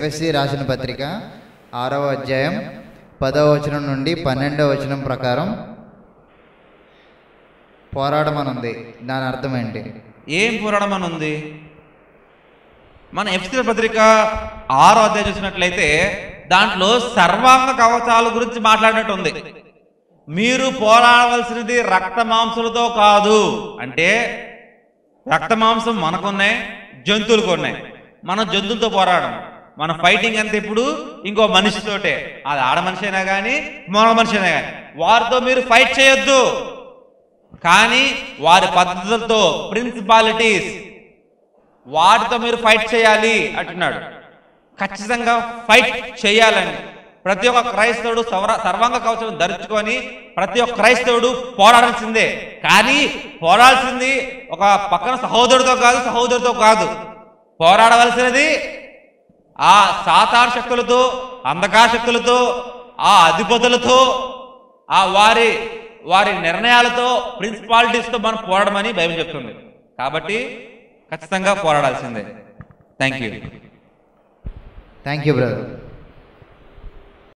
FSC రాసిన పత్రిక 6వ అధ్యాయం 10వ వచనం నుండి 12వ వచనం ప్రకారం పోరాడమనుంది. దాని అర్థం ఏంటి? ఏం పోరాడమనుంది? మన ఎఫ్ఎస్సి పత్రిక 6వ అధ్యాయం చూసినట్లయితే దాంట్లో సర్వాంగ కవచాల గురించి మాట్లాడినట్టు ఉంది. మీరు పోరాడవలసినది రక్త మాంసాలతో కాదు. అంటే రక్త మాంసం మనకున్నాయి, జంతువులకు ఉన్నాయి. మనం జంతువులతో పోరాడం. మన ఫైటింగ్ అంతా ఇప్పుడు ఇంకో మనిషితోటే. అది ఆడ మనిషి అయినా కానీ మగ మనిషి అయినా కానీ వారితో మీరు ఫైట్ చేయొద్దు. కానీ వారి పద్ధతులతో, ప్రిన్సిపాలిటీస్, వాటితో మీరు ఫైట్ చేయాలి అంటున్నాడు. ఖచ్చితంగా ఫైట్ చేయాలని ప్రతి ఒక్క క్రైస్తవుడు సర్వాంగ కవచం ధరించుకొని ప్రతి ఒక్క క్రైస్తవుడు పోరాడాల్సిందే. కానీ పోరాడాల్సింది ఒక పక్కన సహోదరుడితో కాదు. పోరాడవలసినది ఆ సాతాను శక్తులతో, అంధకార శక్తులతో, ఆ అధిపతులతో, ఆ వారి నిర్ణయాలతో, ప్రిన్సిపాలిటీస్తో మనం పోరాడమని బైబిల్ చెప్తుంది. కాబట్టి ఖచ్చితంగా పోరాడాల్సిందే. Thank you brother.